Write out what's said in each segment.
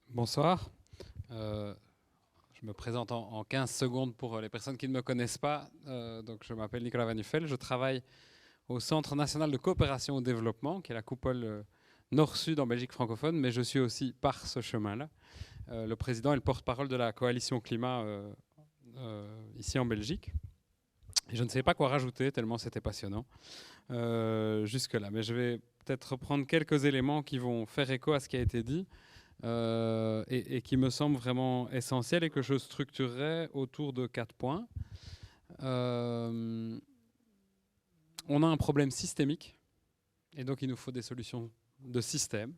Bonsoir. Je me présente en 15 secondes pour les personnes qui ne me connaissent pas. Donc je m'appelle Nicolas Van Nuffel. Je travaille au Centre national de coopération au développement, qui est la coupole nord-sud en Belgique francophone, mais je suis aussi par ce chemin-là le président et le porte-parole de la coalition climat ici en Belgique. Et je ne sais pas quoi rajouter, tellement c'était passionnant jusque-là. Mais je vais peut-être reprendre quelques éléments qui vont faire écho à ce qui a été dit. Et qui me semble vraiment essentiel et que je structurerai autour de 4 points. On a un problème systémique et donc il nous faut des solutions de système.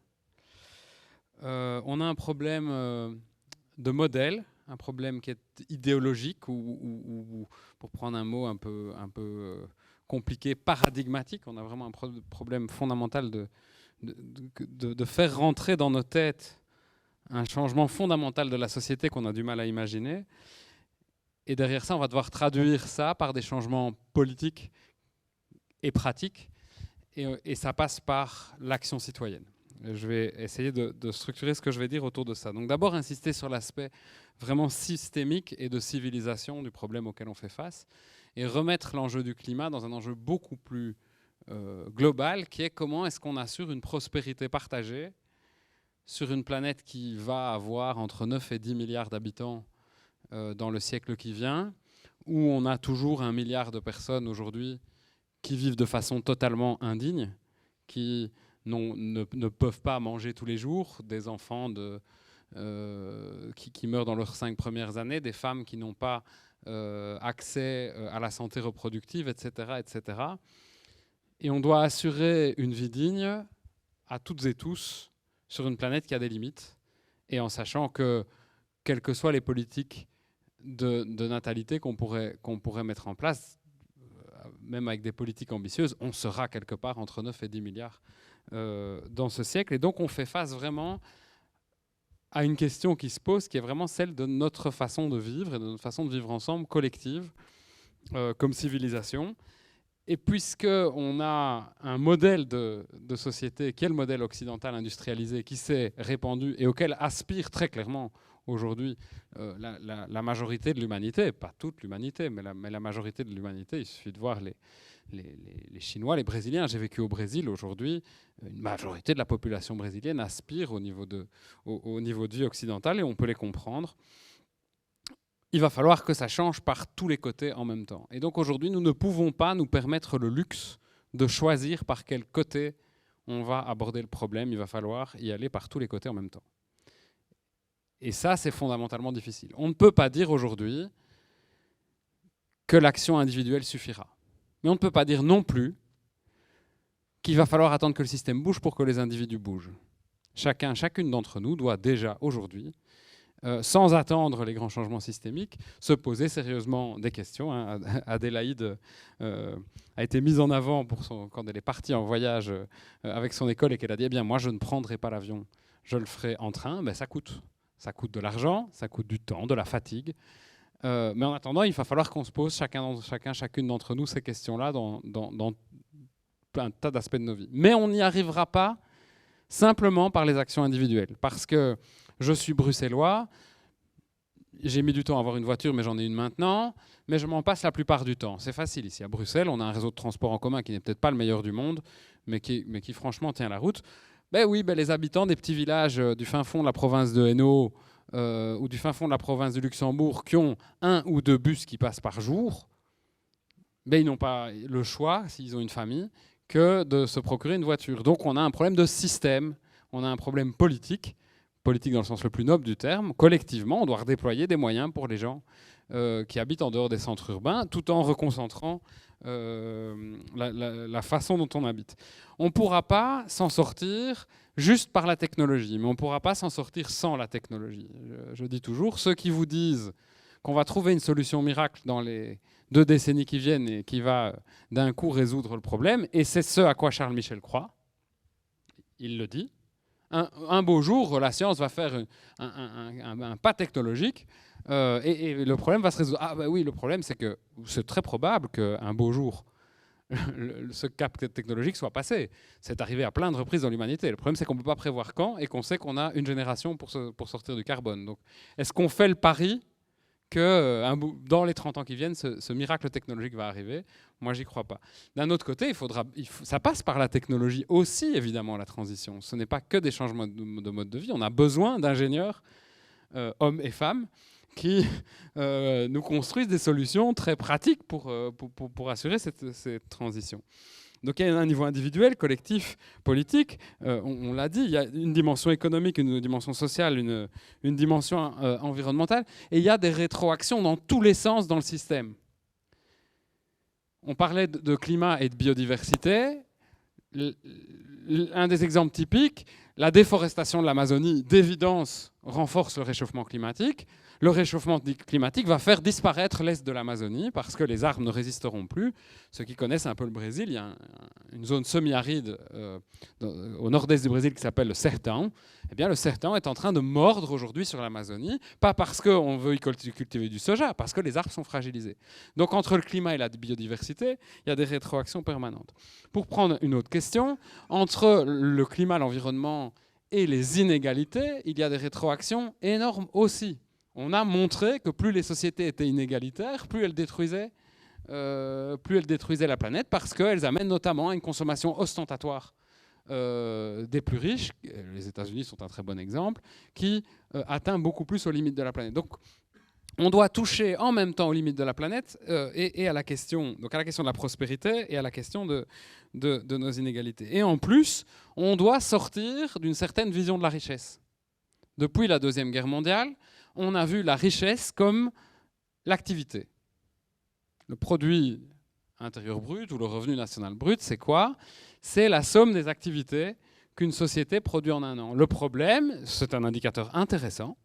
On a un problème de modèle, un problème qui est idéologique ou pour prendre un mot un peu compliqué, paradigmatique. On a vraiment un problème fondamental de faire rentrer dans nos têtes un changement fondamental de la société qu'on a du mal à imaginer. Et derrière ça, on va devoir traduire ça par des changements politiques et pratiques. Et ça passe par l'action citoyenne. Je vais essayer de structurer ce que je vais dire autour de ça. Donc d'abord, insister sur l'aspect vraiment systémique et de civilisation du problème auquel on fait face. Et remettre l'enjeu du climat dans un enjeu beaucoup plus global, qui est comment est-ce qu'on assure une prospérité partagée sur une planète qui va avoir entre 9 et 10 milliards d'habitants dans le siècle qui vient, où on a toujours 1 milliard de personnes aujourd'hui qui vivent de façon totalement indigne, qui ne peuvent pas manger tous les jours, des enfants qui meurent dans leurs 5 premières années, des femmes qui n'ont pas accès à la santé reproductive, etc., etc. Et on doit assurer une vie digne à toutes et tous, sur une planète qui a des limites, et en sachant que, quelles que soient les politiques de natalité qu'on pourrait mettre en place, même avec des politiques ambitieuses, on sera quelque part entre 9 et 10 milliards dans ce siècle. Et donc on fait face vraiment à une question qui se pose, qui est vraiment celle de notre façon de vivre, et de notre façon de vivre ensemble, collective, comme civilisation. Et puisqu'on a un modèle de société qui est le modèle occidental industrialisé, qui s'est répandu et auquel aspire très clairement aujourd'hui la majorité de l'humanité, pas toute l'humanité, mais la majorité de l'humanité, il suffit de voir les Chinois, les Brésiliens. J'ai vécu au Brésil aujourd'hui, une majorité de la population brésilienne aspire au niveau de vie occidentale et on peut les comprendre. Il va falloir que ça change par tous les côtés en même temps. Et donc aujourd'hui, nous ne pouvons pas nous permettre le luxe de choisir par quel côté on va aborder le problème. Il va falloir y aller par tous les côtés en même temps. Et ça, c'est fondamentalement difficile. On ne peut pas dire aujourd'hui que l'action individuelle suffira. Mais on ne peut pas dire non plus qu'il va falloir attendre que le système bouge pour que les individus bougent. Chacune d'entre nous doit déjà aujourd'hui, sans attendre les grands changements systémiques, se poser sérieusement des questions. Adélaïde a été mise en avant quand elle est partie en voyage avec son école et qu'elle a dit eh bien, moi, je ne prendrai pas l'avion, je le ferai en train. Ben, ça coûte. Ça coûte de l'argent, ça coûte du temps, de la fatigue. Mais en attendant, il va falloir qu'on se pose chacune d'entre nous ces questions-là dans un tas d'aspects de nos vies. Mais on n'y arrivera pas simplement par les actions individuelles. Parce que je suis bruxellois, j'ai mis du temps à avoir une voiture, mais j'en ai une maintenant, mais je m'en passe la plupart du temps. C'est facile ici. À Bruxelles, on a un réseau de transport en commun qui n'est peut-être pas le meilleur du monde, mais qui franchement tient la route. Ben oui, les habitants des petits villages du fin fond de la province de Hainaut ou du fin fond de la province de Luxembourg qui ont 1 ou 2 bus qui passent par jour, ils n'ont pas le choix, s'ils ont une famille, que de se procurer une voiture. Donc on a un problème de système, on a un problème politique dans le sens le plus noble du terme. Collectivement, on doit redéployer des moyens pour les gens qui habitent en dehors des centres urbains, tout en reconcentrant la façon dont on habite. On ne pourra pas s'en sortir juste par la technologie, mais on ne pourra pas s'en sortir sans la technologie. Je dis toujours, ceux qui vous disent qu'on va trouver une solution miracle dans les 2 décennies qui viennent et qui va d'un coup résoudre le problème, et c'est ce à quoi Charles Michel croit, il le dit, un beau jour, la science va faire un pas technologique et le problème va se résoudre. Ah ben oui, le problème c'est que c'est très probable qu'un beau jour, ce cap technologique soit passé. C'est arrivé à plein de reprises dans l'humanité. Le problème, c'est qu'on ne peut pas prévoir quand et qu'on sait qu'on a une génération pour sortir du carbone. Donc, est-ce qu'on fait le pari que dans les 30 ans qui viennent, ce miracle technologique va arriver? Moi, j'y crois pas. D'un autre côté, ça passe par la technologie aussi, évidemment, la transition. Ce n'est pas que des changements de mode de vie. On a besoin d'ingénieurs, hommes et femmes, qui nous construisent des solutions très pratiques pour assurer cette transition. Donc il y a un niveau individuel, collectif, politique. On l'a dit, il y a une dimension économique, une dimension sociale, une dimension environnementale. Et il y a des rétroactions dans tous les sens dans le système. On parlait de climat et de biodiversité. Un des exemples typiques, la déforestation de l'Amazonie, d'évidence, renforce le réchauffement climatique. Le réchauffement climatique va faire disparaître l'est de l'Amazonie parce que les arbres ne résisteront plus. Ceux qui connaissent un peu le Brésil, il y a une zone semi-aride au nord-est du Brésil qui s'appelle le sertão. Eh bien, le sertão est en train de mordre aujourd'hui sur l'Amazonie, pas parce qu'on veut y cultiver du soja, parce que les arbres sont fragilisés. Donc, entre le climat et la biodiversité, il y a des rétroactions permanentes. Pour prendre une autre question, entre le climat, l'environnement et les inégalités, il y a des rétroactions énormes aussi. On a montré que plus les sociétés étaient inégalitaires, plus elles détruisaient la planète parce qu'elles amènent notamment à une consommation ostentatoire des plus riches, les États-Unis sont un très bon exemple, qui atteint beaucoup plus aux limites de la planète. Donc, on doit toucher en même temps aux limites de la planète et à la question de la prospérité et à la question de nos inégalités. Et en plus, on doit sortir d'une certaine vision de la richesse. Depuis la Deuxième Guerre mondiale, on a vu la richesse comme l'activité. Le produit intérieur brut ou le revenu national brut, c'est quoi? C'est la somme des activités qu'une société produit en un an. Le problème, c'est un indicateur intéressant,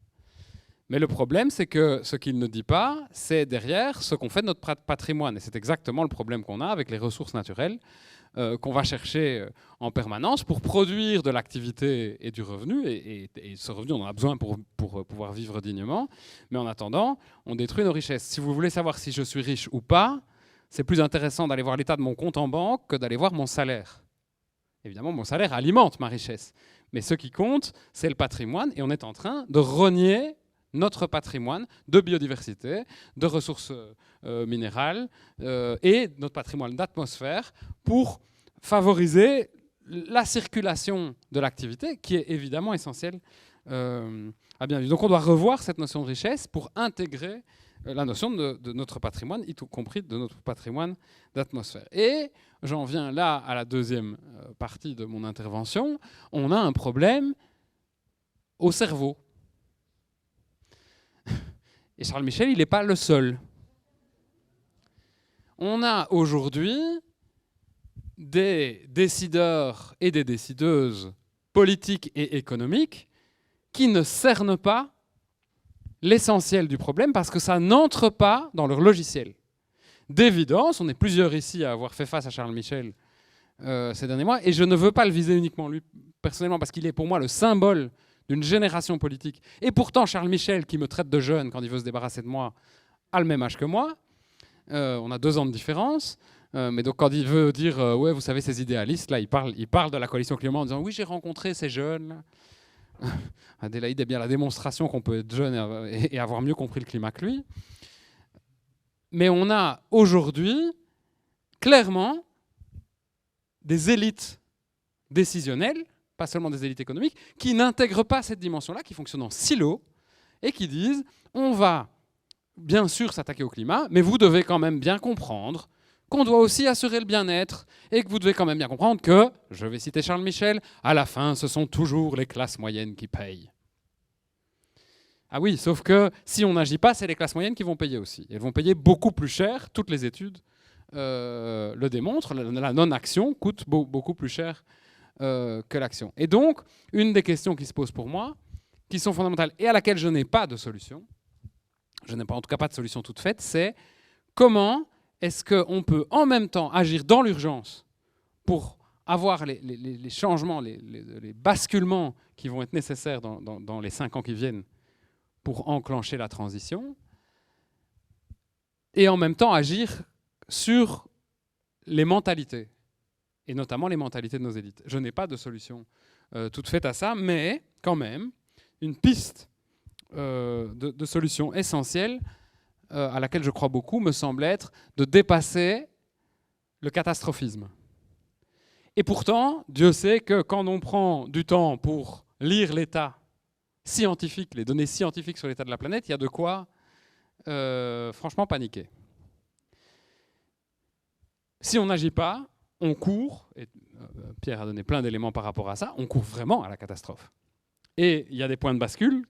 mais le problème, c'est que ce qu'il ne dit pas, c'est derrière ce qu'on fait de notre patrimoine. Et c'est exactement le problème qu'on a avec les ressources naturelles qu'on va chercher en permanence pour produire de l'activité et du revenu. Et ce revenu, on en a besoin pour pouvoir vivre dignement. Mais en attendant, on détruit nos richesses. Si vous voulez savoir si je suis riche ou pas, c'est plus intéressant d'aller voir l'état de mon compte en banque que d'aller voir mon salaire. Évidemment, mon salaire alimente ma richesse. Mais ce qui compte, c'est le patrimoine. Et on est en train de renier notre patrimoine de biodiversité, de ressources minérales et notre patrimoine d'atmosphère pour favoriser la circulation de l'activité qui est évidemment essentielle à bien vivre. Donc on doit revoir cette notion de richesse pour intégrer la notion de notre patrimoine, y compris de notre patrimoine d'atmosphère. Et j'en viens là à la deuxième partie de mon intervention. On a un problème au cerveau. Et Charles Michel, il n'est pas le seul. On a aujourd'hui des décideurs et des décideuses politiques et économiques qui ne cernent pas l'essentiel du problème parce que ça n'entre pas dans leur logiciel. D'évidence, on est plusieurs ici à avoir fait face à Charles Michel ces derniers mois, et je ne veux pas le viser uniquement lui personnellement parce qu'il est pour moi le symbole d'une génération politique. Et pourtant, Charles Michel, qui me traite de jeune quand il veut se débarrasser de moi, a le même âge que moi. On a 2 ans de différence. Mais donc, quand il veut dire ouais, vous savez, ces idéalistes, là, il parle de la coalition climat en disant oui, j'ai rencontré ces jeunes. Adélaïde est bien la démonstration qu'on peut être jeune et avoir mieux compris le climat que lui. Mais on a aujourd'hui, clairement, des élites décisionnelles, pas seulement des élites économiques, qui n'intègrent pas cette dimension-là, qui fonctionnent en silo, et qui disent on va bien sûr s'attaquer au climat, mais vous devez quand même bien comprendre qu'on doit aussi assurer le bien-être, et que vous devez quand même bien comprendre que, je vais citer Charles Michel, à la fin, ce sont toujours les classes moyennes qui payent. Ah oui, sauf que si on n'agit pas, c'est les classes moyennes qui vont payer aussi. Elles vont payer beaucoup plus cher, toutes les études le démontrent, la non-action coûte beaucoup plus cher que l'action. Et donc, une des questions qui se posent pour moi, qui sont fondamentales et à laquelle je n'ai pas de solution, je n'ai pas en tout cas pas de solution toute faite, c'est comment est-ce qu'on peut en même temps agir dans l'urgence pour avoir les changements, les basculements qui vont être nécessaires dans les 5 ans qui viennent pour enclencher la transition, et en même temps agir sur les mentalités, et notamment les mentalités de nos élites. Je n'ai pas de solution toute faite à ça, mais quand même, une piste de solution essentielle à laquelle je crois beaucoup me semble être de dépasser le catastrophisme. Et pourtant, Dieu sait que quand on prend du temps pour lire l'état scientifique, les données scientifiques sur l'état de la planète, il y a de quoi franchement paniquer. Si on n'agit pas, on court, et Pierre a donné plein d'éléments par rapport à ça, on court vraiment à la catastrophe. Et il y a des points de bascule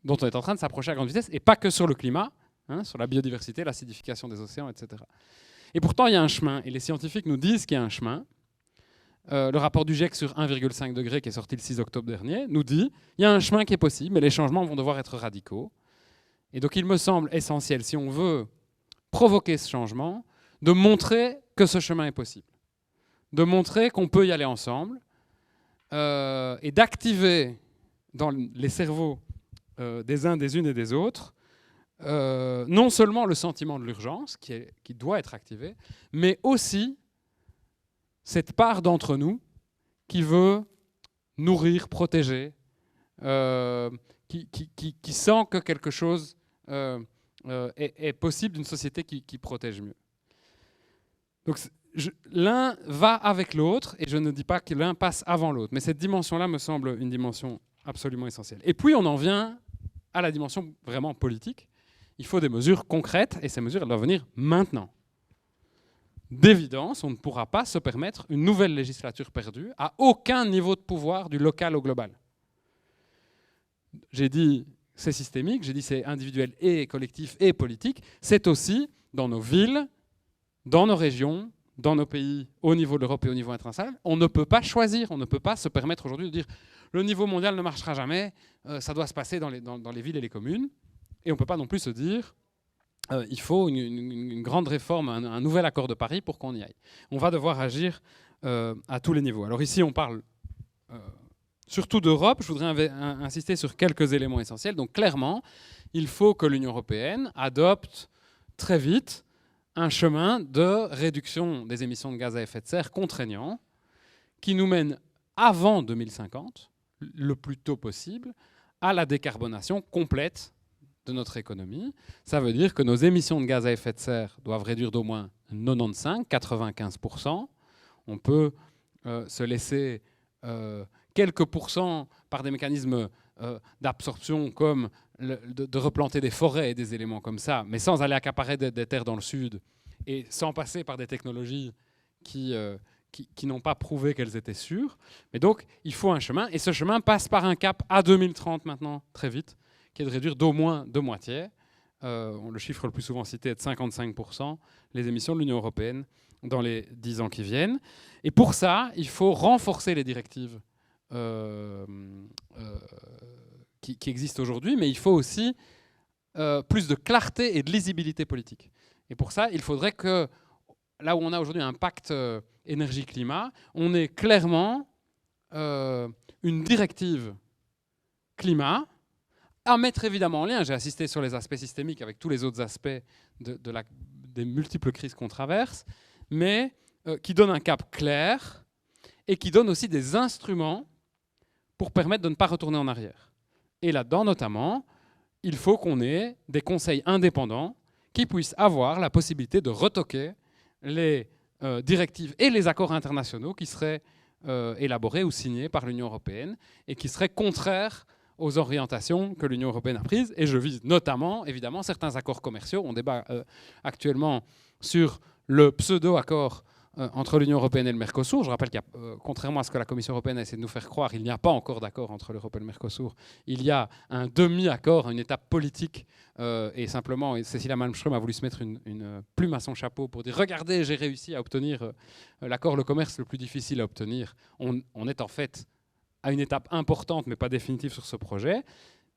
dont on est en train de s'approcher à grande vitesse, et pas que sur le climat, hein, sur la biodiversité, l'acidification des océans, etc. Et pourtant, il y a un chemin, et les scientifiques nous disent qu'il y a un chemin. Le rapport du GIEC sur 1,5 degré, qui est sorti le 6 octobre dernier, nous dit qu'il y a un chemin qui est possible, mais les changements vont devoir être radicaux. Et donc, il me semble essentiel, si on veut provoquer ce changement, de montrer que ce chemin est possible. De montrer qu'on peut y aller ensemble et d'activer dans les cerveaux des uns, des unes et des autres non seulement le sentiment de l'urgence qui doit être activé, mais aussi cette part d'entre nous qui veut nourrir, protéger, qui sent que quelque chose est possible d'une société qui protège mieux. Donc l'un va avec l'autre, et je ne dis pas que l'un passe avant l'autre, mais cette dimension-là me semble une dimension absolument essentielle. Et puis on en vient à la dimension vraiment politique. Il faut des mesures concrètes, et ces mesures elles doivent venir maintenant. D'évidence, on ne pourra pas se permettre une nouvelle législature perdue à aucun niveau de pouvoir, du local au global. J'ai dit c'est systémique, j'ai dit c'est individuel et collectif et politique, c'est aussi dans nos villes, dans nos régions, dans nos pays, au niveau de l'Europe et au niveau international. On ne peut pas choisir, on ne peut pas se permettre aujourd'hui de dire le niveau mondial ne marchera jamais, ça doit se passer dans les villes et les communes. Et on ne peut pas non plus se dire il faut une grande réforme, un nouvel accord de Paris pour qu'on y aille. On va devoir agir à tous les niveaux. Alors ici, on parle surtout d'Europe. Je voudrais insister sur quelques éléments essentiels. Donc clairement, il faut que l'Union européenne adopte très vite un chemin de réduction des émissions de gaz à effet de serre contraignant qui nous mène avant 2050, le plus tôt possible, à la décarbonation complète de notre économie. Ça veut dire que nos émissions de gaz à effet de serre doivent réduire d'au moins 95, 95%. On peut se laisser quelques pourcents par des mécanismes d'absorption comme de replanter des forêts et des éléments comme ça, mais sans aller accaparer des terres dans le sud et sans passer par des technologies qui n'ont pas prouvé qu'elles étaient sûres. Mais donc, il faut un chemin, et ce chemin passe par un cap à 2030 maintenant, très vite, qui est de réduire d'au moins de moitié, le chiffre le plus souvent cité est de 55%, les émissions de l'Union européenne dans les 10 ans qui viennent. Et pour ça, il faut renforcer les directives qui existent aujourd'hui, mais il faut aussi plus de clarté et de lisibilité politique. Et pour ça, il faudrait que, là où on a aujourd'hui un pacte énergie-climat, on ait clairement une directive climat à mettre évidemment en lien, j'ai insisté sur les aspects systémiques avec tous les autres aspects des multiples crises qu'on traverse, mais qui donne un cap clair et qui donne aussi des instruments pour permettre de ne pas retourner en arrière. Et là-dedans, notamment, il faut qu'on ait des conseils indépendants qui puissent avoir la possibilité de retoquer les directives et les accords internationaux qui seraient élaborés ou signés par l'Union européenne et qui seraient contraires aux orientations que l'Union européenne a prises. Et je vise notamment, évidemment, certains accords commerciaux. On débat actuellement sur le pseudo-accord entre l'Union européenne et le Mercosur. Je rappelle qu'il y a, contrairement à ce que la Commission européenne a essayé de nous faire croire, il n'y a pas encore d'accord entre l'Europe et le Mercosur. Il y a un demi-accord, une étape politique, et simplement, Cécilia Malmström a voulu se mettre une plume à son chapeau pour dire « Regardez, j'ai réussi à obtenir l'accord, le commerce le plus difficile à obtenir ». On est en fait à une étape importante, mais pas définitive sur ce projet.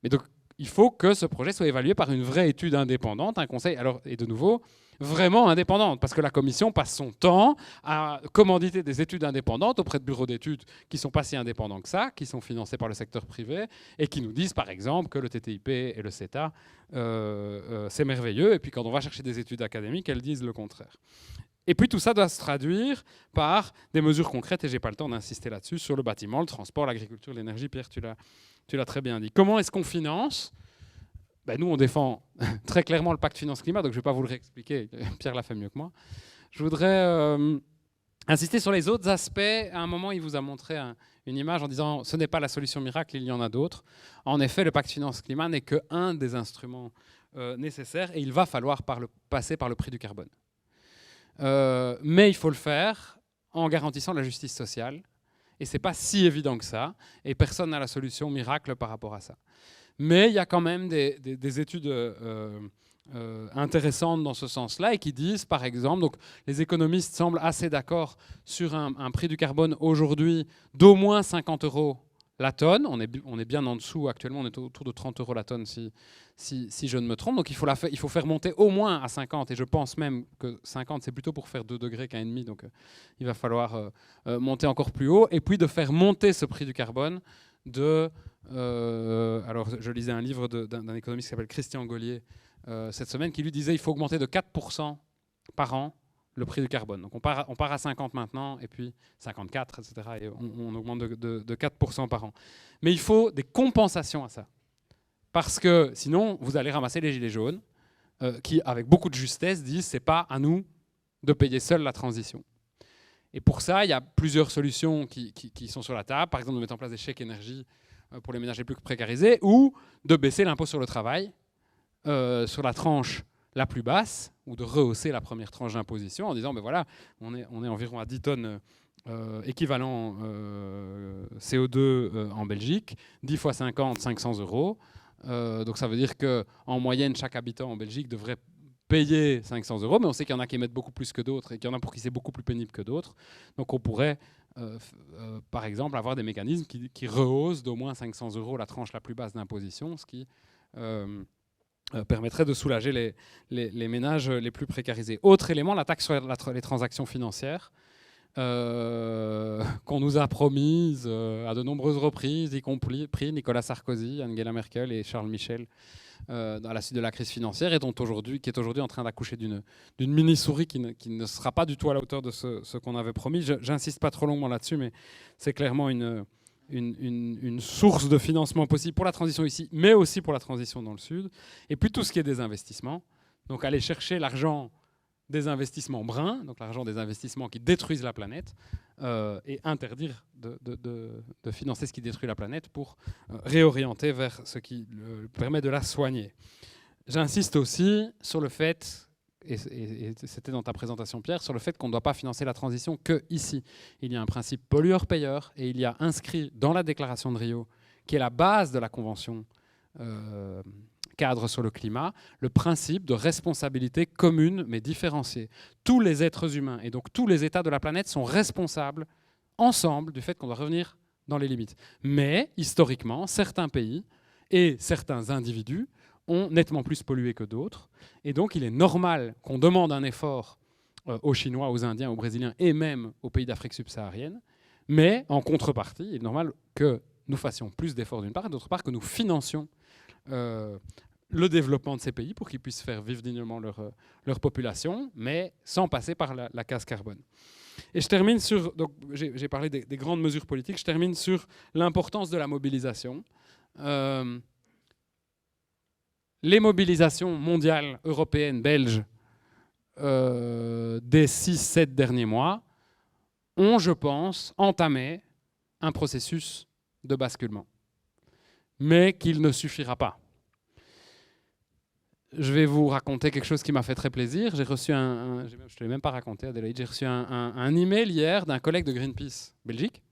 Mais donc, il faut que ce projet soit évalué par une vraie étude indépendante, un conseil, alors, et de nouveau, vraiment indépendante, parce que la Commission passe son temps à commanditer des études indépendantes auprès de bureaux d'études qui ne sont pas si indépendants que ça, qui sont financés par le secteur privé, et qui nous disent, par exemple, que le TTIP et le CETA, c'est merveilleux, et puis quand on va chercher des études académiques, elles disent le contraire. Et puis tout ça doit se traduire par des mesures concrètes, et je n'ai pas le temps d'insister là-dessus, sur le bâtiment, le transport, l'agriculture, l'énergie. Pierre, tu l'as très bien dit. Comment est-ce qu'on finance ? Nous, on défend très clairement le pacte finance-climat, donc je ne vais pas vous le réexpliquer, Pierre l'a fait mieux que moi. Je voudrais insister sur les autres aspects. À un moment, il vous a montré une image en disant « ce n'est pas la solution miracle, il y en a d'autres ». En effet, le pacte finance-climat n'est qu'un des instruments nécessaires, et il va falloir passer par le prix du carbone. Mais il faut le faire en garantissant la justice sociale. Et ce n'est pas si évident que ça. Et personne n'a la solution miracle par rapport à ça. Mais il y a quand même des études intéressantes dans ce sens-là et qui disent, par exemple, donc les économistes semblent assez d'accord sur un prix du carbone aujourd'hui d'au moins 50 € la tonne. On est bien en dessous actuellement, on est autour de 30 € la tonne si je ne me trompe. Donc il faut faire monter au moins à 50, et je pense même que 50 c'est plutôt pour faire 2 degrés qu'un et demi, donc il va falloir monter encore plus haut, et puis de faire monter ce prix du carbone alors je lisais un livre d'un économiste qui s'appelle Christian Gaulier cette semaine, qui lui disait qu'il faut augmenter de 4% par an le prix du carbone. Donc on part à 50 maintenant, et puis 54, etc. Et on augmente de 4% par an. Mais il faut des compensations à ça. Parce que sinon, vous allez ramasser les gilets jaunes, qui, avec beaucoup de justesse, disent « c'est pas à nous de payer seul la transition ». Et pour ça, il y a plusieurs solutions qui sont sur la table. Par exemple, de mettre en place des chèques énergie pour les ménages les plus précarisés, ou de baisser l'impôt sur le travail sur la tranche la plus basse, ou de rehausser la première tranche d'imposition en disant voilà, on est environ à 10 tonnes équivalent CO2 en Belgique, 10 fois 50, 500 €. Donc ça veut dire qu'en moyenne, chaque habitant en Belgique devrait payer 500 €, mais on sait qu'il y en a qui émettent beaucoup plus que d'autres, et qu'il y en a pour qui c'est beaucoup plus pénible que d'autres. Donc on pourrait, par exemple, avoir des mécanismes qui rehaussent d'au moins 500 € la tranche la plus basse d'imposition, ce qui permettrait de soulager les ménages les plus précarisés. Autre élément, la taxe sur les transactions financières, qu'on nous a promise à de nombreuses reprises, y compris Nicolas Sarkozy, Angela Merkel et Charles Michel, à la suite de la crise financière, et qui est aujourd'hui en train d'accoucher d'une mini-souris qui ne sera pas du tout à la hauteur de ce qu'on avait promis. J'insiste pas trop longuement là-dessus, mais c'est clairement une source de financement possible pour la transition ici, mais aussi pour la transition dans le Sud. Et puis tout ce qui est des investissements, donc aller chercher l'argent des investissements bruns, donc l'argent des investissements qui détruisent la planète, et interdire de financer ce qui détruit la planète pour réorienter vers ce qui permet de la soigner. J'insiste aussi sur le fait, et c'était dans ta présentation Pierre, sur le fait qu'on ne doit pas financer la transition que ici. Il y a un principe pollueur-payeur, et il y a inscrit dans la déclaration de Rio, qui est la base de la convention cadre sur le climat, le principe de responsabilité commune mais différenciée. Tous les êtres humains et donc tous les États de la planète sont responsables ensemble du fait qu'on doit revenir dans les limites. Mais historiquement, certains pays et certains individus ont nettement plus pollué que d'autres, et donc il est normal qu'on demande un effort aux Chinois, aux Indiens, aux Brésiliens et même aux pays d'Afrique subsaharienne, mais en contrepartie, il est normal que nous fassions plus d'efforts d'une part, et d'autre part que nous financions le développement de ces pays pour qu'ils puissent faire vivre dignement leur population, mais sans passer par la case carbone. Et je termine sur, donc j'ai parlé des grandes mesures politiques, je termine sur l'importance de la mobilisation. Les mobilisations mondiales, européennes, belges, des 6-7 derniers mois, ont, je pense, entamé un processus de basculement. Mais qu'il ne suffira pas. Je vais vous raconter quelque chose qui m'a fait très plaisir. J'ai reçu je ne te l'ai même pas raconté, Adélaïde, j'ai reçu un email hier d'un collègue de Greenpeace Belgique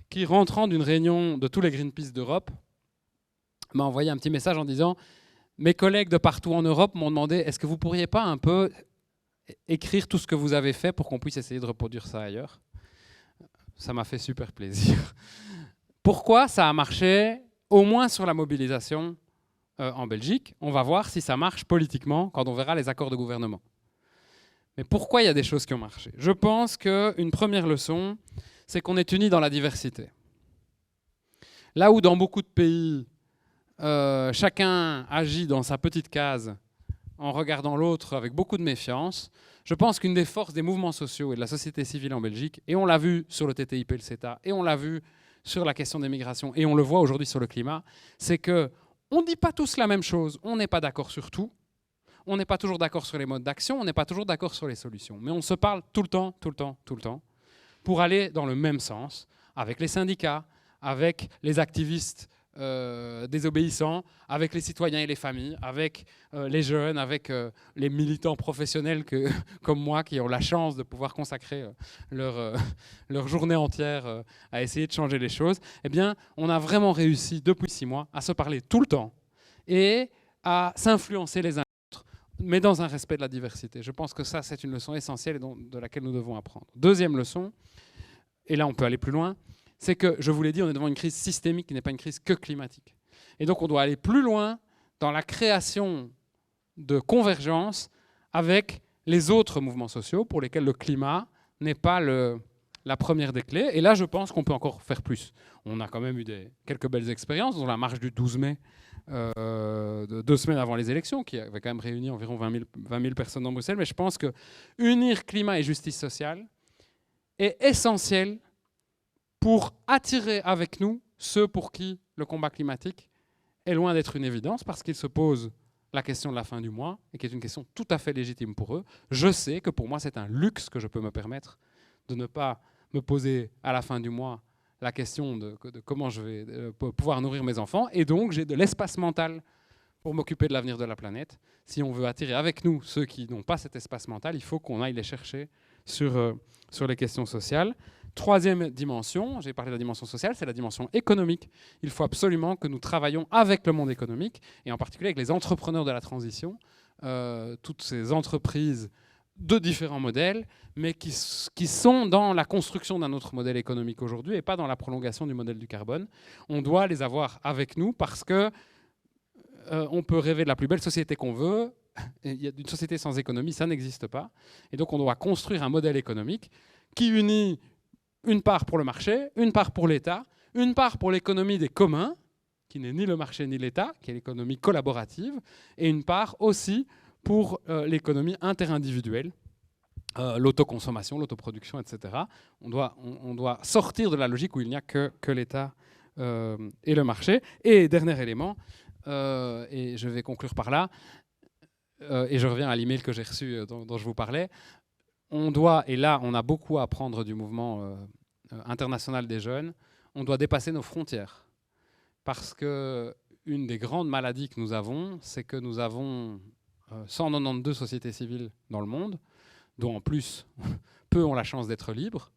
qui, rentrant d'une réunion de tous les Greenpeace d'Europe, m'a envoyé un petit message en disant « Mes collègues de partout en Europe m'ont demandé, est-ce que vous ne pourriez pas un peu écrire tout ce que vous avez fait pour qu'on puisse essayer de reproduire ça ailleurs ?» Ça m'a fait super plaisir. Pourquoi ça a marché, au moins sur la mobilisation en Belgique? On va voir si ça marche politiquement quand on verra les accords de gouvernement. Mais pourquoi il y a des choses qui ont marché? Je pense qu'une première leçon, c'est qu'on est unis dans la diversité. Là où dans beaucoup de pays, chacun agit dans sa petite case en regardant l'autre avec beaucoup de méfiance. Je pense qu'une des forces des mouvements sociaux et de la société civile en Belgique, et on l'a vu sur le TTIP et le CETA, et on l'a vu sur la question des migrations, et on le voit aujourd'hui sur le climat, c'est qu'on ne dit pas tous la même chose, on n'est pas d'accord sur tout, on n'est pas toujours d'accord sur les modes d'action, on n'est pas toujours d'accord sur les solutions, mais on se parle tout le temps, tout le temps, tout le temps, pour aller dans le même sens, avec les syndicats, avec les activistes désobéissants, avec les citoyens et les familles, avec les jeunes, avec les militants professionnels comme moi qui ont la chance de pouvoir consacrer leur journée entière à essayer de changer les choses. Eh bien, on a vraiment réussi depuis 6 mois à se parler tout le temps et à s'influencer les uns les autres, mais dans un respect de la diversité. Je pense que ça, c'est une leçon essentielle et de laquelle nous devons apprendre. Deuxième leçon, et là on peut aller plus loin, c'est que, je vous l'ai dit, on est devant une crise systémique qui n'est pas une crise que climatique. Et donc on doit aller plus loin dans la création de convergence avec les autres mouvements sociaux pour lesquels le climat n'est pas la première des clés. Et là, je pense qu'on peut encore faire plus. On a quand même eu quelques belles expériences, dont la marche du 12 mai, 2 semaines avant les élections, qui avait quand même réuni environ 20 000 personnes dans Bruxelles. Mais je pense que unir climat et justice sociale est essentiel pour attirer avec nous ceux pour qui le combat climatique est loin d'être une évidence, parce qu'ils se posent la question de la fin du mois, et qui est une question tout à fait légitime pour eux. Je sais que pour moi, c'est un luxe que je peux me permettre de ne pas me poser à la fin du mois la question de comment je vais pouvoir nourrir mes enfants, et donc j'ai de l'espace mental pour m'occuper de l'avenir de la planète. Si on veut attirer avec nous ceux qui n'ont pas cet espace mental, il faut qu'on aille les chercher sur les questions sociales. Troisième dimension, j'ai parlé de la dimension sociale, c'est la dimension économique. Il faut absolument que nous travaillions avec le monde économique, et en particulier avec les entrepreneurs de la transition, toutes ces entreprises de différents modèles, mais qui sont dans la construction d'un autre modèle économique aujourd'hui et pas dans la prolongation du modèle du carbone. On doit les avoir avec nous parce que on peut rêver de la plus belle société qu'on veut. Il y a une société sans économie, ça n'existe pas. Et donc on doit construire un modèle économique qui unit une part pour le marché, une part pour l'État, une part pour l'économie des communs, qui n'est ni le marché ni l'État, qui est l'économie collaborative, et une part aussi pour l'économie interindividuelle, l'autoconsommation, l'autoproduction, etc. On doit sortir de la logique où il n'y a que l'État et le marché. Et dernier élément, et je vais conclure par là, et je reviens à l'email que j'ai reçu dont je vous parlais, on doit, et là on a beaucoup à apprendre du mouvement international des jeunes, on doit dépasser nos frontières. Parce qu'une des grandes maladies que nous avons, c'est que nous avons 192 sociétés civiles dans le monde, dont en plus peu ont la chance d'être libres.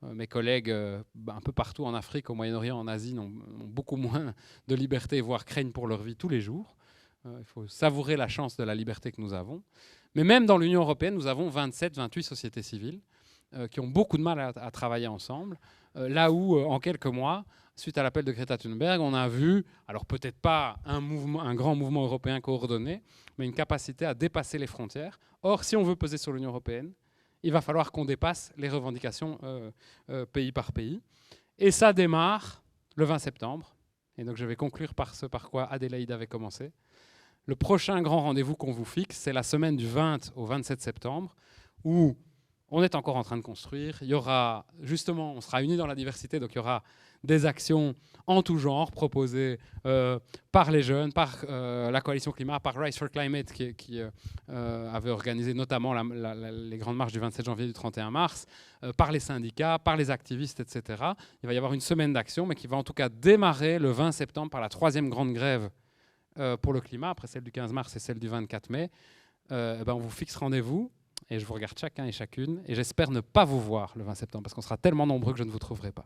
Mes collègues un peu partout en Afrique, au Moyen-Orient, en Asie, ont beaucoup moins de liberté, voire craignent pour leur vie tous les jours. Il faut savourer la chance de la liberté que nous avons. Mais même dans l'Union européenne, nous avons 27, 28 sociétés civiles qui ont beaucoup de mal à travailler ensemble. Là où, en quelques mois, suite à l'appel de Greta Thunberg, on a vu, alors peut-être pas un grand mouvement européen coordonné, mais une capacité à dépasser les frontières. Or, si on veut peser sur l'Union européenne, il va falloir qu'on dépasse les revendications pays par pays. Et ça démarre le 20 septembre. Et donc je vais conclure par ce par quoi Adélaïde avait commencé. Le prochain grand rendez-vous qu'on vous fixe, c'est la semaine du 20 au 27 septembre, où on est encore en train de construire. Il y aura, justement, on sera unis dans la diversité, donc il y aura des actions en tout genre proposées par les jeunes, par la Coalition Climat, par Rise for Climate, qui avait organisé notamment les grandes marches du 27 janvier et du 31 mars, par les syndicats, par les activistes, etc. Il va y avoir une semaine d'action, mais qui va en tout cas démarrer le 20 septembre par la 3e grande grève pour le climat, après celle du 15 mars et celle du 24 mai. On vous fixe rendez-vous. Et je vous regarde chacun et chacune, et j'espère ne pas vous voir le 20 septembre, parce qu'on sera tellement nombreux que je ne vous trouverai pas.